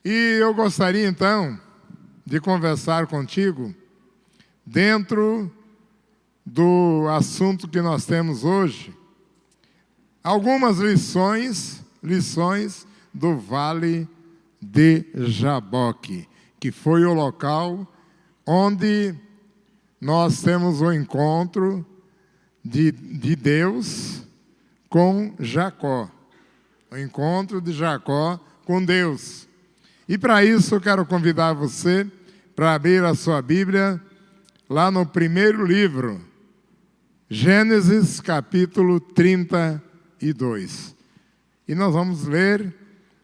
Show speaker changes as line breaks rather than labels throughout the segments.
E eu gostaria então de conversar contigo dentro do assunto que nós temos hoje, algumas lições do Vale de Jaboque, que foi o local onde nós temos o encontro de Deus com Jacó. O encontro de Jacó com Deus. E para isso eu quero convidar você para abrir a sua Bíblia lá no primeiro livro, Gênesis capítulo 32. E nós vamos ler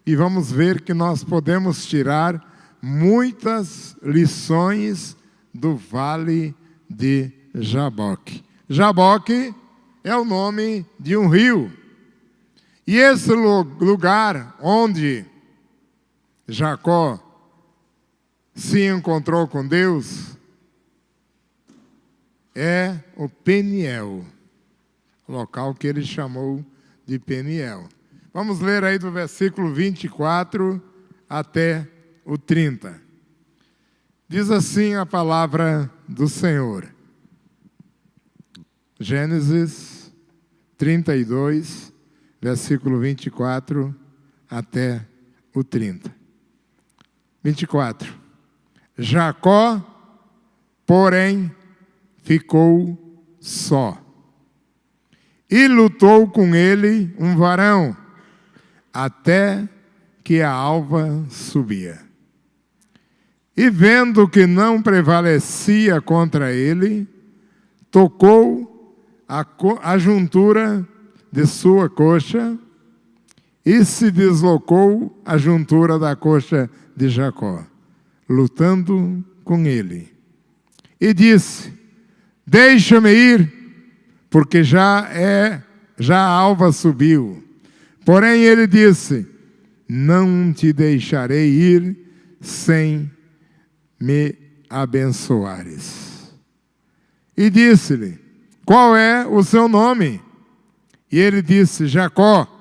e vamos ver que nós podemos tirar muitas lições do Vale de Jaboque. Jaboque é o nome de um rio. E esse lugar onde Jacó se encontrou com Deus é o Peniel, local que ele chamou de Peniel. Vamos ler aí do versículo 24 até o 30. Diz assim a palavra do Senhor. Gênesis 32, versículo 24 até o 30. 24. Jacó, porém, ficou só. E lutou com ele um varão, até que a alva subia. E vendo que não prevalecia contra ele, tocou a juntura de sua coxa e se deslocou a juntura da coxa de Jacó, lutando com ele. E disse: deixa-me ir, porque já a alva subiu. Porém ele disse: não te deixarei ir sem me abençoares. E disse-lhe: qual é o seu nome? E ele disse: Jacó.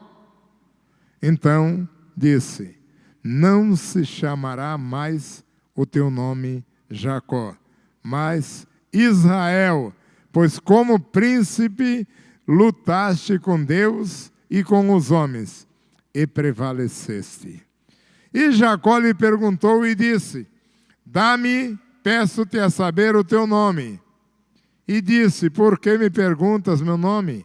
Então disse: não se chamará mais o teu nome Jacó, mas Israel, pois como príncipe lutaste com Deus e com os homens, e prevaleceste. E Jacó lhe perguntou e disse: dá-me, peço-te a saber o teu nome. E disse: por que me perguntas meu nome?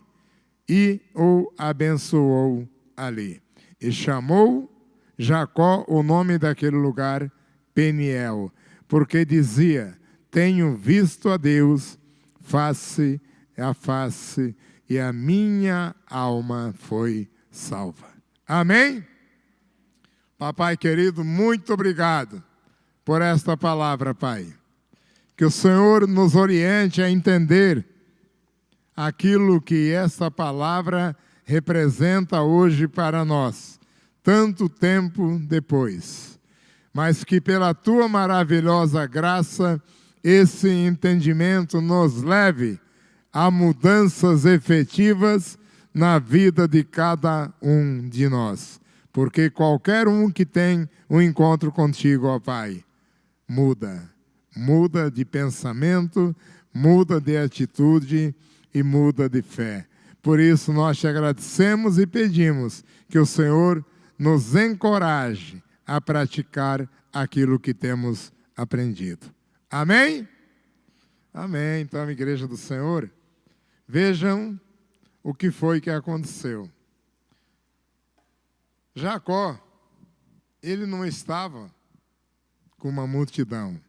E o abençoou ali. E chamou Jacó o nome daquele lugar Peniel, porque dizia: tenho visto a Deus face a face, e a minha alma foi salva. Amém? Papai querido, muito obrigado por esta palavra, Pai. Que o Senhor nos oriente a entender aquilo que esta palavra representa hoje para nós, tanto tempo depois. Mas que pela Tua maravilhosa graça, esse entendimento nos leve a mudanças efetivas na vida de cada um de nós. Porque qualquer um que tem um encontro contigo, ó Pai, muda de pensamento, muda de atitude e muda de fé. Por isso nós te agradecemos e pedimos que o Senhor nos encoraje a praticar aquilo que temos aprendido. Amém? Amém. Então, igreja do Senhor, vejam o que foi que aconteceu. Jacó, ele não estava com uma multidão.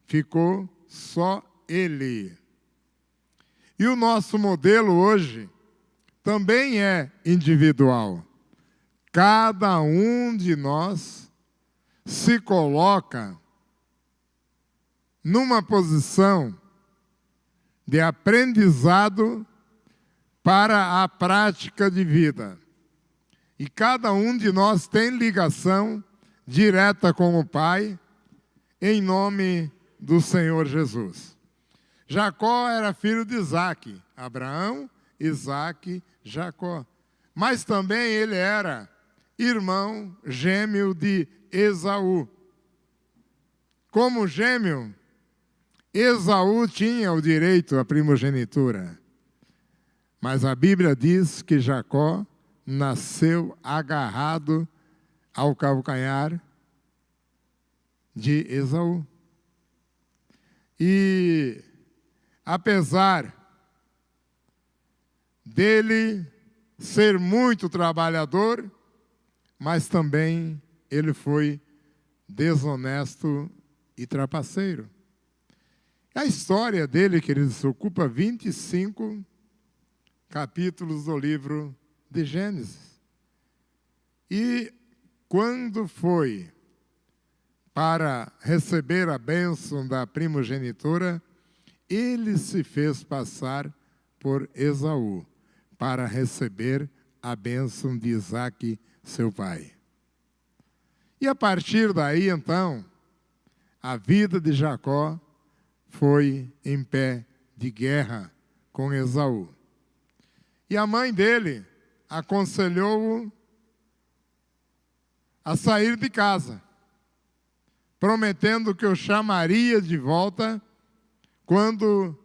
Ficou só ele. E o nosso modelo hoje também é individual. Cada um de nós se coloca numa posição de aprendizado para a prática de vida. E cada um de nós tem ligação direta com o Pai, em nome do Senhor Jesus. Jacó era filho de Isaque, Abraão, Isaque, Jacó. Mas também ele era irmão gêmeo de Esaú. Como gêmeo, Esaú tinha o direito à primogenitura. Mas a Bíblia diz que Jacó nasceu agarrado ao calcanhar de Esaú. E, apesar dele ser muito trabalhador, mas também ele foi desonesto e trapaceiro. A história dele, queridos, ocupa 25 capítulos do livro de Gênesis. E quando foi para receber a bênção da primogenitura, ele se fez passar por Esaú, para receber a bênção de Isaque, seu pai. E a partir daí, então, a vida de Jacó foi em pé de guerra com Esaú. E a mãe dele aconselhou-o a sair de casa, prometendo que o chamaria de volta quando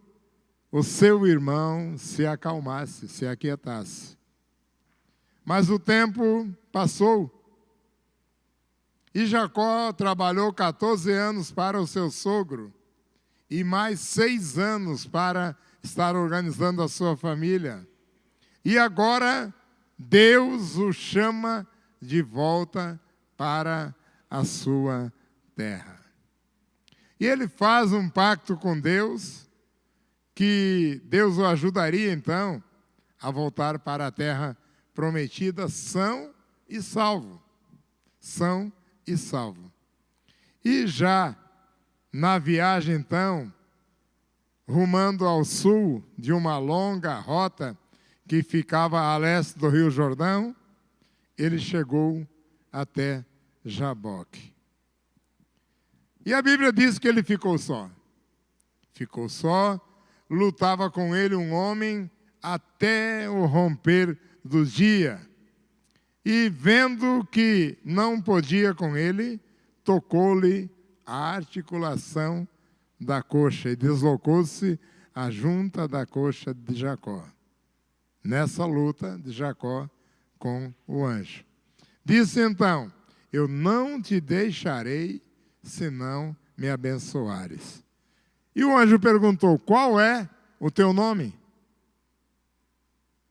o seu irmão se acalmasse, se aquietasse. Mas o tempo passou e Jacó trabalhou 14 anos para o seu sogro e mais 6 anos para estar organizando a sua família. E agora Deus o chama de volta para a sua terra. E ele faz um pacto com Deus, que Deus o ajudaria então a voltar para a terra prometida são e salvo. São e salvo. E já na viagem então, rumando ao sul de uma longa rota que ficava a leste do Rio Jordão, ele chegou até Jaboque. E a Bíblia diz que ele ficou só. Ficou só, lutava com ele um homem até o romper do dia. E vendo que não podia com ele, tocou-lhe a articulação da coxa e deslocou-se a junta da coxa de Jacó. Nessa luta de Jacó com o anjo. Disse então: eu não te deixarei, senão me abençoares. E o anjo perguntou: qual é o teu nome?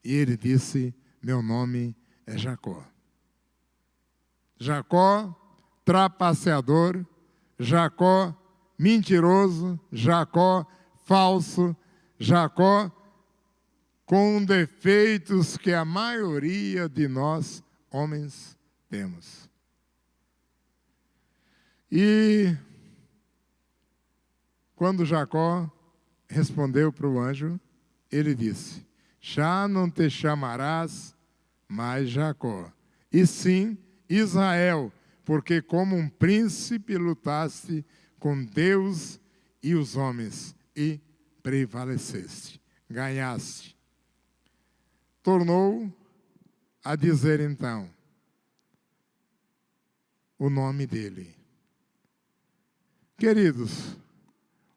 E ele disse: meu nome é Jacó. Jacó, trapaceador, Jacó, mentiroso, Jacó, falso, Jacó, com defeitos que a maioria de nós, homens, temos. E quando Jacó respondeu para o anjo, ele disse: já não te chamarás mais Jacó, e sim Israel, porque como um príncipe lutaste com Deus e os homens, e prevaleceste, ganhaste. Tornou a dizer então o nome dele. Queridos,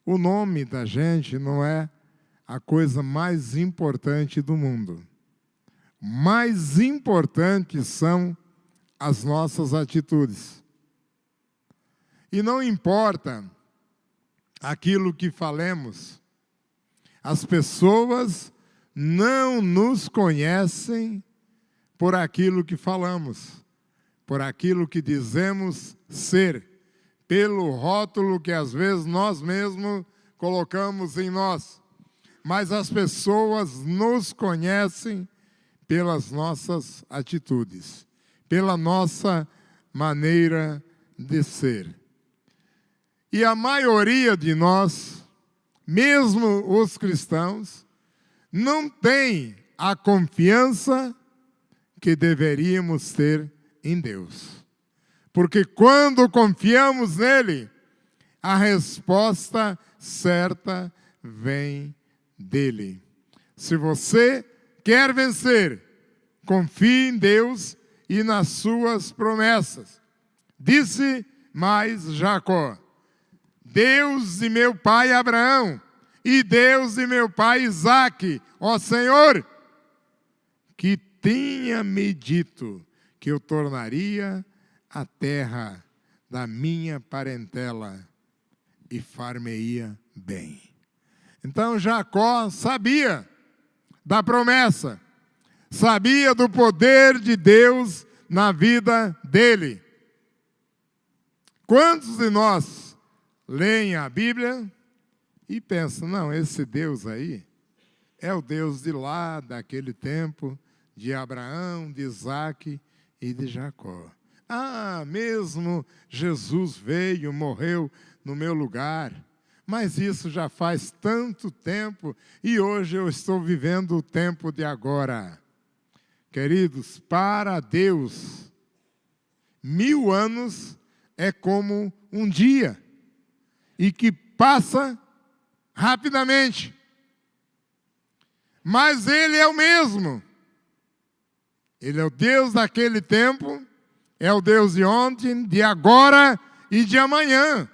o nome da gente não é a coisa mais importante do mundo. Mais importantes são as nossas atitudes. E não importa aquilo que falemos, as pessoas não nos conhecem por aquilo que falamos, por aquilo que dizemos ser, pelo rótulo que às vezes nós mesmos colocamos em nós. Mas as pessoas nos conhecem pelas nossas atitudes, pela nossa maneira de ser. E a maioria de nós, mesmo os cristãos, não tem a confiança que deveríamos ter em Deus. Porque quando confiamos nele, a resposta certa vem dele. Se você quer vencer, confie em Deus e nas suas promessas. Disse mais Jacó: Deus de meu pai Abraão e Deus de meu pai Isaque, ó Senhor, que tinha me dito que eu tornaria a terra da minha parentela e far-me-ia bem. Então Jacó sabia da promessa, sabia do poder de Deus na vida dele. Quantos de nós leem a Bíblia e pensam, não, esse Deus aí é o Deus de lá, daquele tempo, de Abraão, de Isaque e de Jacó. Ah, mesmo Jesus veio, morreu no meu lugar, mas isso já faz tanto tempo e hoje eu estou vivendo o tempo de agora. Queridos, para Deus, 1000 anos é como um dia e que passa rapidamente. Mas Ele é o mesmo. Ele é o Deus daquele tempo, é o Deus de ontem, de agora e de amanhã.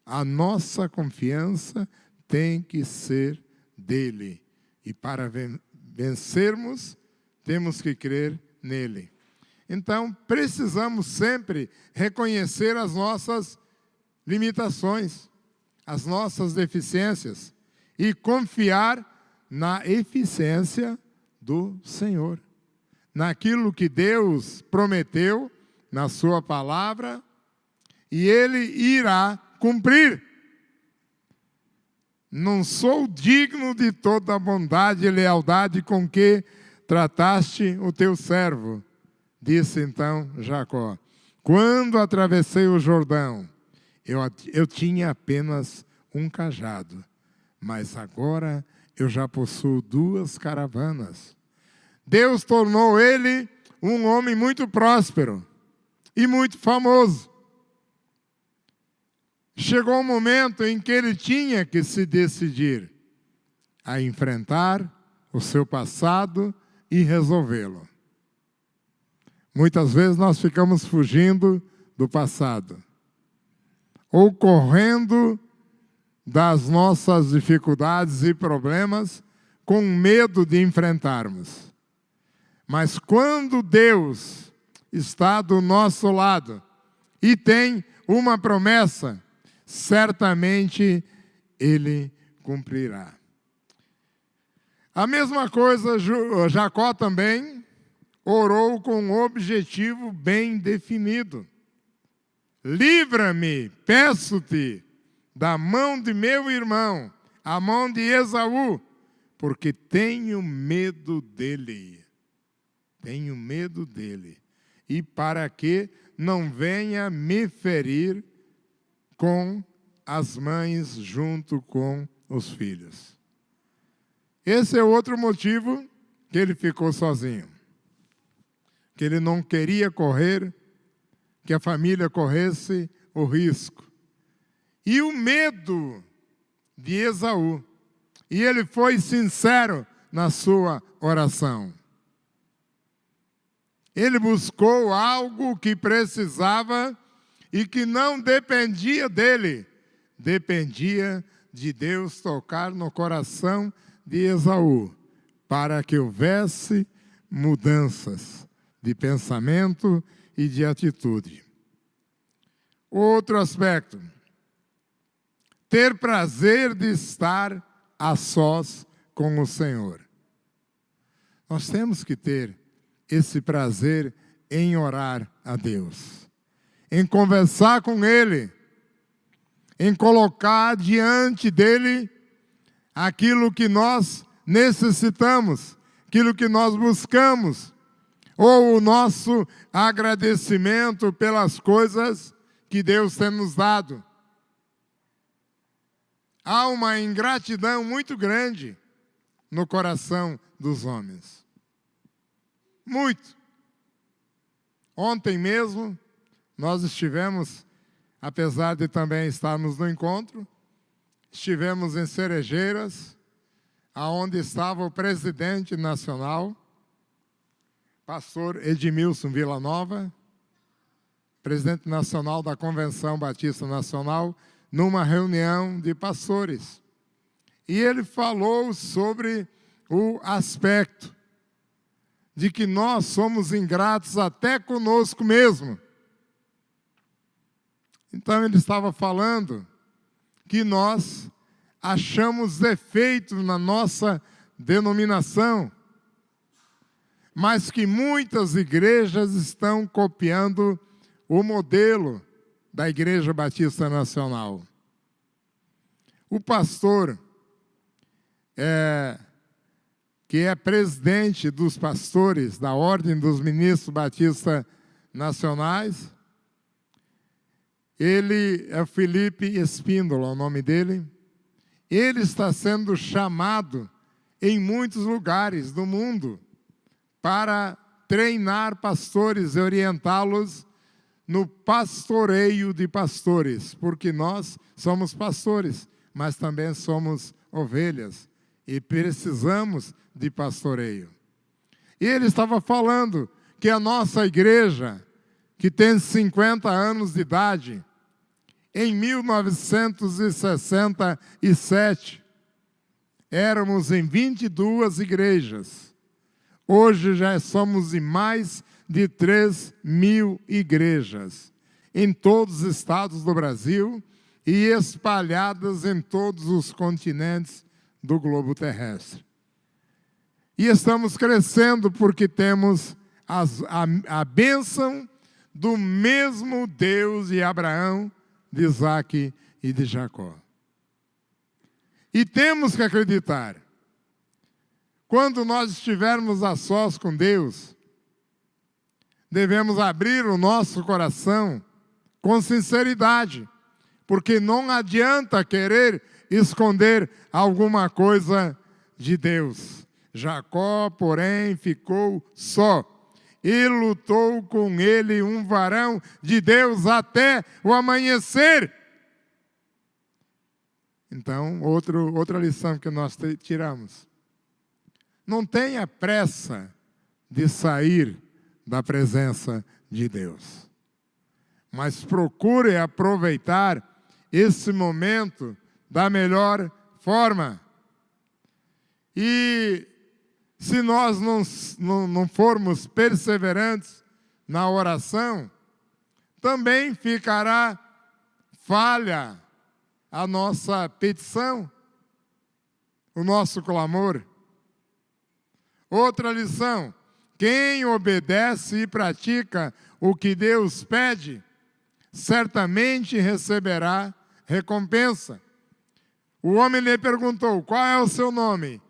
A nossa confiança tem que ser dele. E para vencermos, temos que crer nele. Então, precisamos sempre reconhecer as nossas limitações, as nossas deficiências e confiar na eficiência do Senhor. Naquilo que Deus prometeu na sua palavra, e Ele irá cumprir. Não sou digno de toda a bondade e lealdade com que trataste o teu servo, disse então Jacó. Quando atravessei o Jordão, eu tinha apenas um cajado, mas agora eu já possuo 2 caravanas. Deus tornou ele um homem muito próspero e muito famoso. Chegou um momento em que ele tinha que se decidir a enfrentar o seu passado e resolvê-lo. Muitas vezes nós ficamos fugindo do passado, ou correndo das nossas dificuldades e problemas com medo de enfrentarmos. Mas quando Deus está do nosso lado e tem uma promessa, certamente Ele cumprirá. A mesma coisa, Jacó também orou com um objetivo bem definido. Livra-me, peço-te, da mão de meu irmão, a mão de Esaú, porque tenho medo dele. Tenho medo dele. E para que não venha me ferir com as mães junto com os filhos. Esse é outro motivo que ele ficou sozinho. Que ele não queria correr, que a família corresse o risco. E o medo de Esaú. E ele foi sincero na sua oração. Ele buscou algo que precisava e que não dependia dele. Dependia de Deus tocar no coração de Esaú, para que houvesse mudanças de pensamento e de atitude. Outro aspecto. Ter prazer de estar a sós com o Senhor. Nós temos que ter esse prazer em orar a Deus, em conversar com Ele, em colocar diante dEle aquilo que nós necessitamos, aquilo que nós buscamos, ou o nosso agradecimento pelas coisas que Deus tem nos dado. Há uma ingratidão muito grande no coração dos homens. Muito. Ontem mesmo, nós estivemos, apesar de também estarmos no encontro, estivemos em Cerejeiras, aonde estava o presidente nacional, pastor Edmilson Villanova, presidente nacional da Convenção Batista Nacional, numa reunião de pastores. E ele falou sobre o aspecto de que nós somos ingratos até conosco mesmo. Então ele estava falando que nós achamos defeitos na nossa denominação, mas que muitas igrejas estão copiando o modelo da Igreja Batista Nacional. O pastor, que é presidente dos pastores da Ordem dos Ministros Batistas Nacionais, ele é Felipe Espíndola, o nome dele. Ele está sendo chamado em muitos lugares do mundo para treinar pastores e orientá-los no pastoreio de pastores, porque nós somos pastores, mas também somos ovelhas e precisamos de pastoreio. E ele estava falando que a nossa igreja, que tem 50 anos de idade, em 1967, éramos em 22 igrejas. Hoje já somos em mais de 3.000 igrejas, em todos os estados do Brasil e espalhadas em todos os continentes do globo terrestre. E estamos crescendo porque temos a bênção do mesmo Deus de Abraão, de Isaque e de Jacó. E temos que acreditar, quando nós estivermos a sós com Deus, devemos abrir o nosso coração com sinceridade, porque não adianta querer esconder alguma coisa de Deus. Jacó, porém, ficou só, e lutou com ele um varão de Deus até o amanhecer. Então, outra lição que nós tiramos. Não tenha pressa de sair da presença de Deus, mas procure aproveitar esse momento da melhor forma. E se nós não formos perseverantes na oração, também ficará falha a nossa petição, o nosso clamor. Outra lição: quem obedece e pratica o que Deus pede, certamente receberá recompensa. O homem lhe perguntou: qual é o seu nome?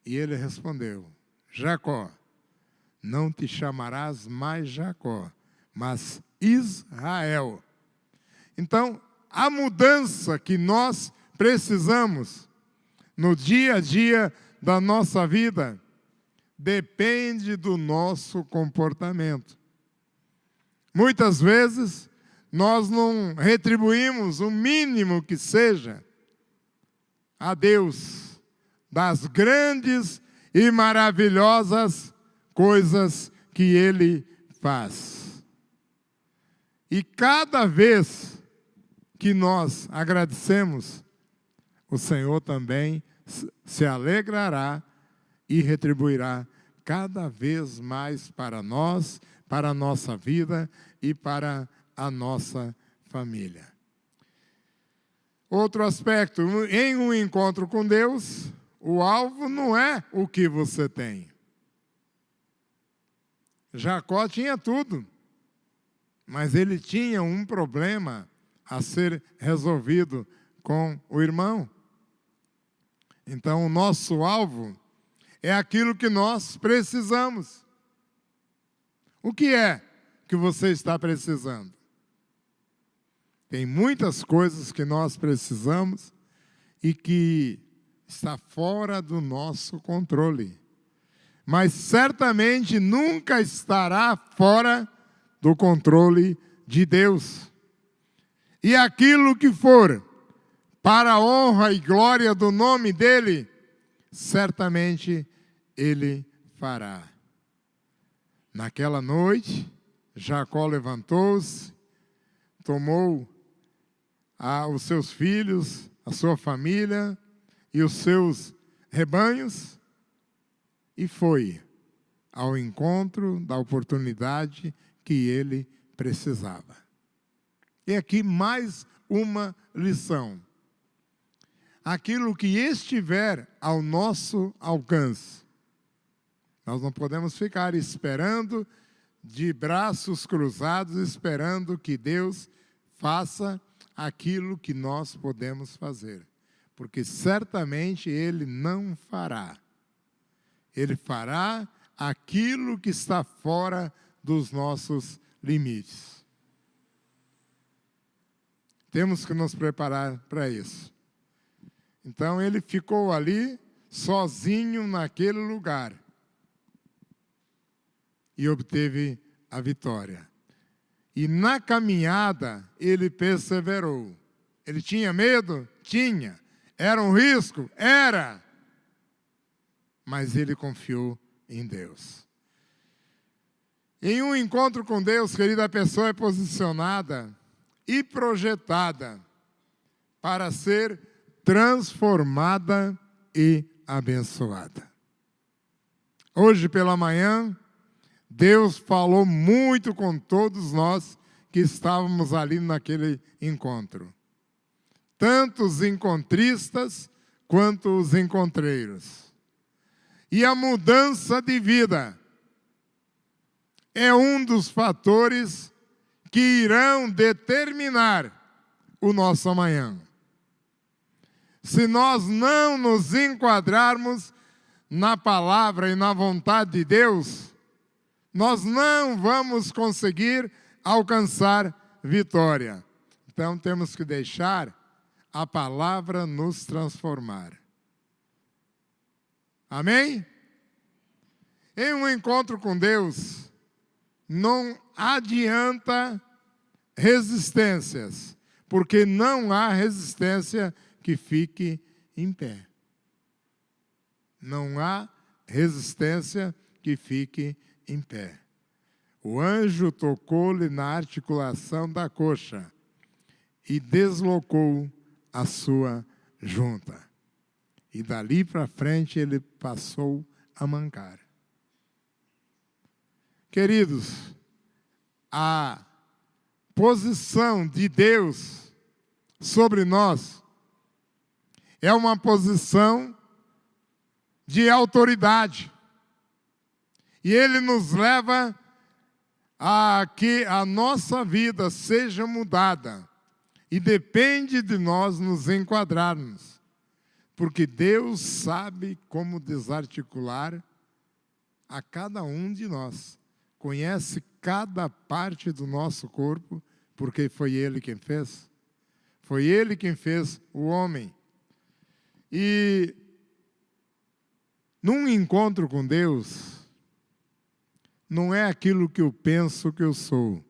E ele respondeu: Jacó. Não te chamarás mais Jacó, mas Israel. Então, a mudança que nós precisamos no dia a dia da nossa vida depende do nosso comportamento. Muitas vezes, nós não retribuímos o mínimo que seja a Deus das grandes e maravilhosas coisas que Ele faz. E cada vez que nós agradecemos, o Senhor também se alegrará e retribuirá cada vez mais para nós, para a nossa vida e para a nossa família. Outro aspecto, em um encontro com Deus, o alvo não é o que você tem. Jacó tinha tudo, mas ele tinha um problema a ser resolvido com o irmão. Então, o nosso alvo é aquilo que nós precisamos. O que é que você está precisando? Tem muitas coisas que nós precisamos e que está fora do nosso controle. Mas certamente nunca estará fora do controle de Deus. E aquilo que for para a honra e glória do nome dEle, certamente Ele fará. Naquela noite, Jacó levantou-se, tomou os seus filhos, a sua família e os seus rebanhos e foi ao encontro da oportunidade que ele precisava. E aqui mais uma lição. Aquilo que estiver ao nosso alcance, nós não podemos ficar esperando de braços cruzados, esperando que Deus faça aquilo que nós podemos fazer. Porque certamente Ele não fará. Ele fará aquilo que está fora dos nossos limites. Temos que nos preparar para isso. Então ele ficou ali, sozinho naquele lugar. E obteve a vitória. E na caminhada, ele perseverou. Ele tinha medo? Tinha. Era um risco? Era. Mas ele confiou em Deus. Em um encontro com Deus, querida, a pessoa é posicionada e projetada para ser transformada e abençoada. Hoje pela manhã, Deus falou muito com todos nós que estávamos ali naquele encontro. Tanto os encontristas quanto os encontreiros. E a mudança de vida é um dos fatores que irão determinar o nosso amanhã. Se nós não nos enquadrarmos na palavra e na vontade de Deus, nós não vamos conseguir alcançar vitória. Então temos que deixar a palavra nos transformar. Amém? Em um encontro com Deus, não adianta resistências, porque não há resistência que fique em pé. Não há resistência que fique em pé. O anjo tocou-lhe na articulação da coxa e deslocou a sua junta. E dali para frente ele passou a mancar. Queridos, a posição de Deus sobre nós é uma posição de autoridade. E Ele nos leva a que a nossa vida seja mudada. E depende de nós nos enquadrarmos. Porque Deus sabe como desarticular a cada um de nós. Conhece cada parte do nosso corpo, porque foi Ele quem fez. Foi Ele quem fez o homem. E num encontro com Deus, não é aquilo que eu penso que eu sou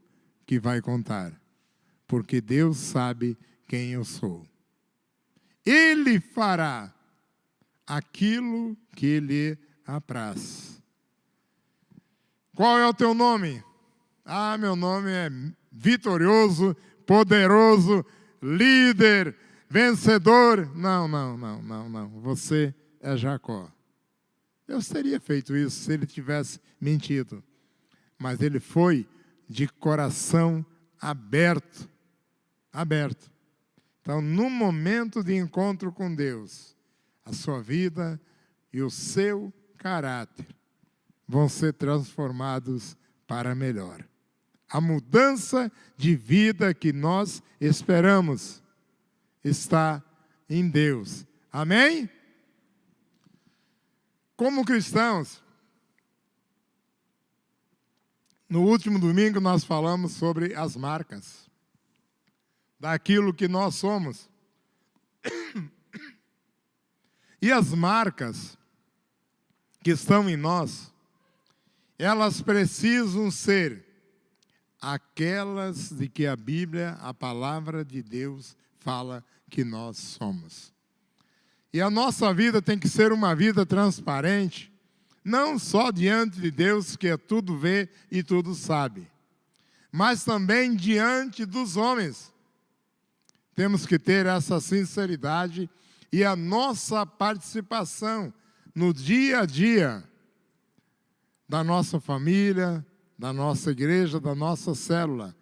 que vai contar, porque Deus sabe quem eu sou. Ele fará aquilo que lhe apraz. Qual é o teu nome? Ah, meu nome é vitorioso, poderoso, líder, vencedor. Não. Você é Jacó. Deus teria feito isso se ele tivesse mentido. Mas ele foi de coração aberto. Aberto. Então, no momento de encontro com Deus, a sua vida e o seu caráter vão ser transformados para melhor. A mudança de vida que nós esperamos está em Deus. Amém? Como cristãos, no último domingo nós falamos sobre as marcas daquilo que nós somos. E as marcas que estão em nós, elas precisam ser aquelas de que a Bíblia, a palavra de Deus, fala que nós somos. E a nossa vida tem que ser uma vida transparente, não só diante de Deus, que tudo vê e tudo sabe, mas também diante dos homens. Temos que ter essa sinceridade e a nossa participação no dia a dia da nossa família, da nossa igreja, da nossa célula.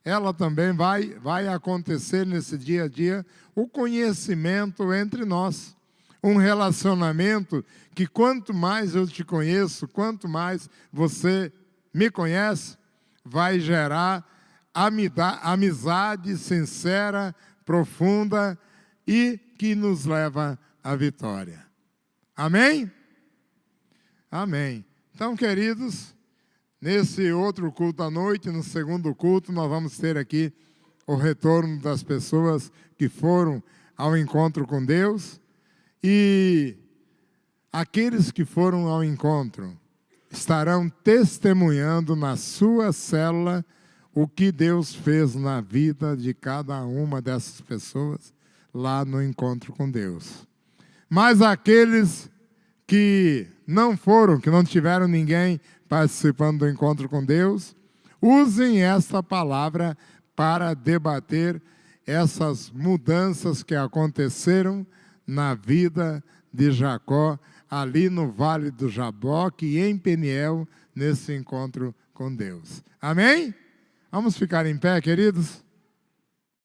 Ela também vai acontecer nesse dia a dia o conhecimento entre nós. Um relacionamento que quanto mais eu te conheço, quanto mais você me conhece, vai gerar amizade sincera, profunda e que nos leva à vitória. Amém? Amém. Então, queridos, nesse outro culto à noite, no segundo culto, nós vamos ter aqui o retorno das pessoas que foram ao encontro com Deus. E aqueles que foram ao encontro estarão testemunhando na sua célula o que Deus fez na vida de cada uma dessas pessoas lá no encontro com Deus. Mas aqueles que não foram, que não tiveram ninguém participando do encontro com Deus, usem esta palavra para debater essas mudanças que aconteceram na vida de Jacó, ali no Vale do Jaboque e em Peniel, nesse encontro com Deus. Amém? Vamos ficar em pé, queridos?